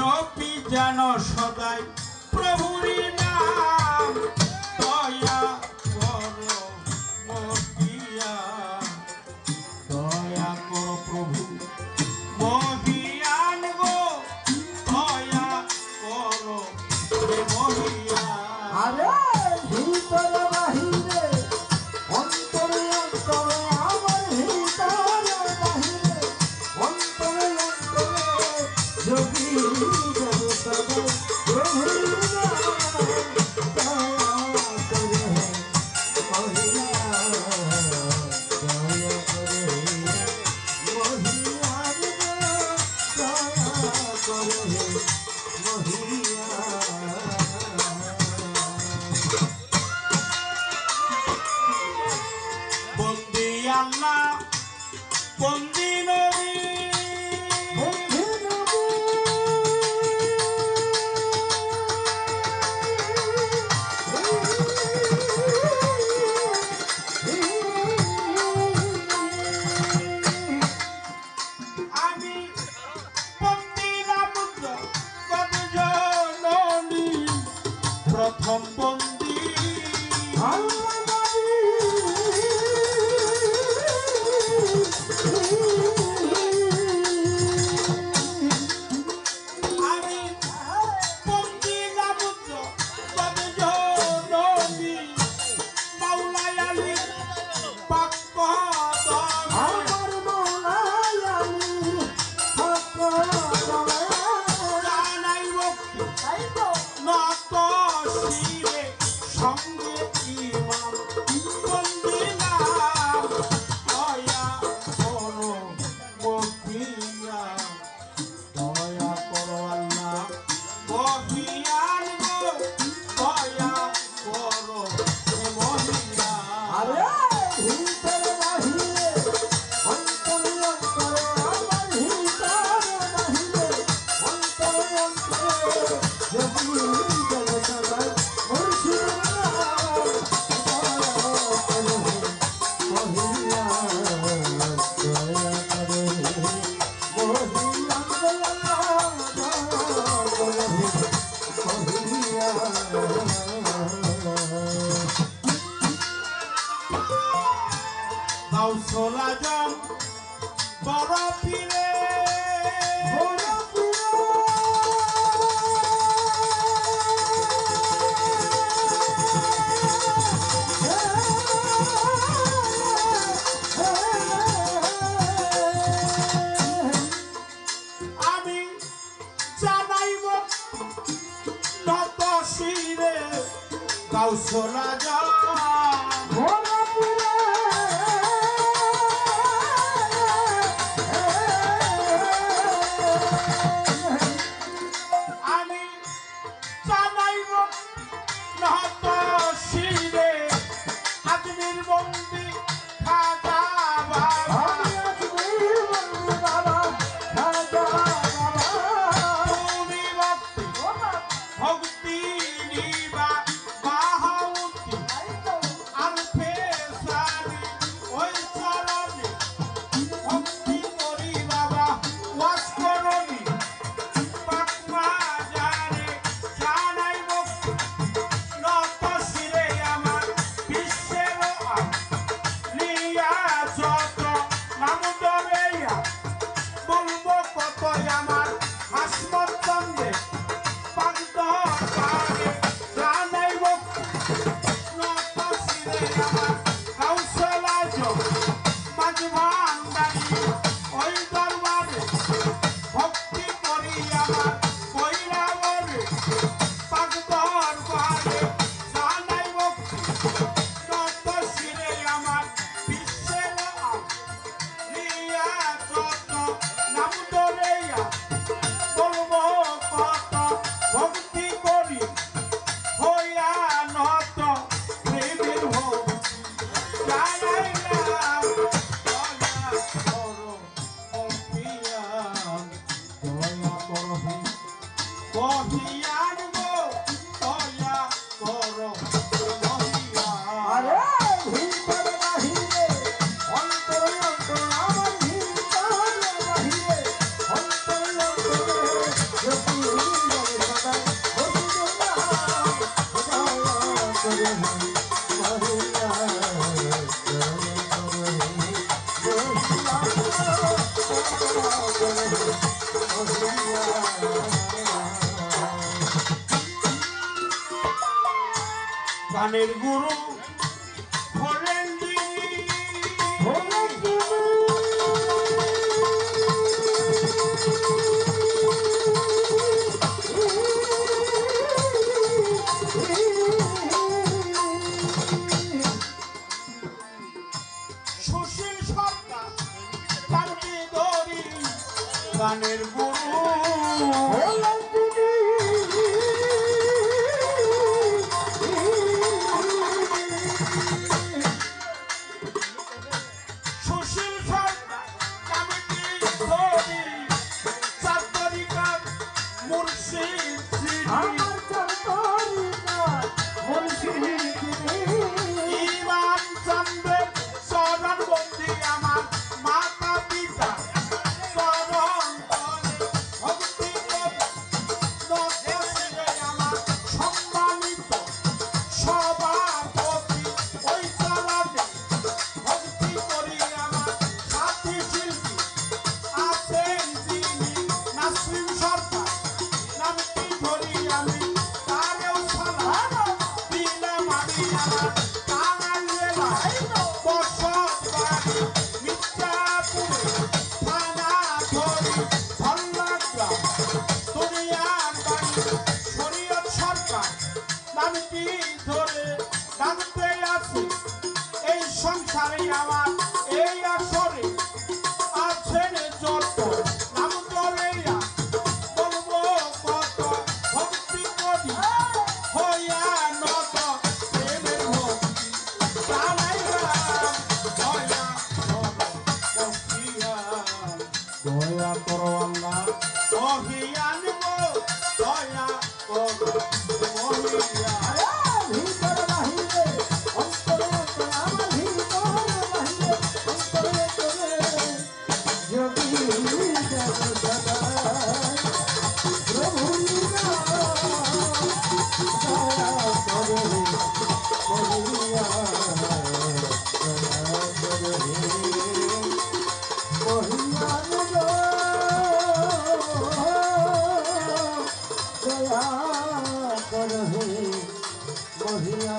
জপি যেন সদাই প্রভুরি নাম দয়া করো মহিয়া দয়া করো প্রভু মহিয়ান গো দয়া করো মহিয়া আরে ভিতরে বাহিরে অন্তরে অন্তরে আমার ভিতরে বাহিরে অন্তরে অন্তরে যোগী জগত প্রভু বন্দি আল্লাহ বন্দি নবী আমি বন্দি রামুদ্র কবি জননী প্রথম বন্দি আমি বন্দি রামুদ্র কবি জননী মাওলাই আলী বাক্য আমার মৌলায়ানি জানাই মুক্তি তাই তো নত শিরে সঙ্গে ইমাম বন্দিলাম দয়া করো মহিয়া দয়া করো আল্লাহ মহিয়ান গো দয়া করো মহিয়া আরে ভিতরে বাহিরে অন্তরে অন্তরে আমার ভিতরে বাহিরে অন্তরে অন্তরে যোগী জগত মুর্শিদ মহিয়া দয়া করে কাউসলা জন বড় পীরে আমি জানাইব নত শিরে কাউসলা জন আমি জানাইব নত শিরে আজমির বন্দি খাজা বাবা তুমি ভক্তি নিবা বাহাউতি আর ফেসারি ওই চরণে ভক্তি করি বাবা ওয়াস করনি পাকমা জানে জানাই ভক্তি নত শিরে আমার বিশ্বের নিয়া যত নাম ধরেয়া বলবো কত আমার হাসমত চন্দ্রে পাগদর পাগে জানাই ভক্তি নত শিরে আমার কাউসলা যোগ মাঝবান দাঁড়ি ওই দরবারে ভক্তি করি আমার কৈরাবরে পাগদর পাগে জানাই ভক্তি নত শিরে আমার বিশ্বের নিয়া যত নাম ধরেয়া বলবো কত ভক্তি করি হইয়া নত প্রেমের হোক জানাইলাম দয়া করো মহিয়ান দয়া করো মহিয়ান গো দয়া করো মহিয়ান আরে ভিতরে বাহিরে অন্তরে অন্তরে আমার ভিতরে বাহিরে অন্তরে অন্তরে যোগী গানের গুরু হলেন যিনি হলেন তিনি সুশীল সরকার তার বিদরি গানের গুরু হলেন তিনি সুশীল সরকার তার বিদরি চাঁদরিকার মুর্শিদ যিনি আমার চন্দরিকা মুর্শিদ তিনি ইমাম চন্দ্রের চরণ বন্দি আমার মাতা পিতা চরণ তলে ভক্তি করে নতশিরে আমার সম্মানিত সভাপতি ওই চরণে ভক্তি করি আমার সাথী শিল্পী আছেন যিনি নাসরিন সরকার নামটি ধরি আমি তারেও সালাম দিলাম আমি আমার টাঙ্গাইল জেলায় বসত বাড়ি মির্জাপুরে থানা ধরি ধল্লাগ্রাম দুনিয়ার বাড়ি শরীয়ত সরকার নামটি ধরে ডাকতে আছি এই সংসারে আমার এই আসরে আছেন যত নাম ধরেয়া বলবো কত ভক্তি করি হইয়া নত প্রেমের ভক্তি জানাইলাম দয়া করো বসিয়ান দয়া করো আল্লাহ মহিয়ান গো দয়া করো মহিয়ান ভিতর বাহিরে অন্তরে অন্তরে আমার ভিতর বাহিরে অন্তরে অন্তরে যদি যেন সদা প্রভু দয়া করে মহিয়া দয়া করে মহিয়ান গো দয়া করে মহিয়া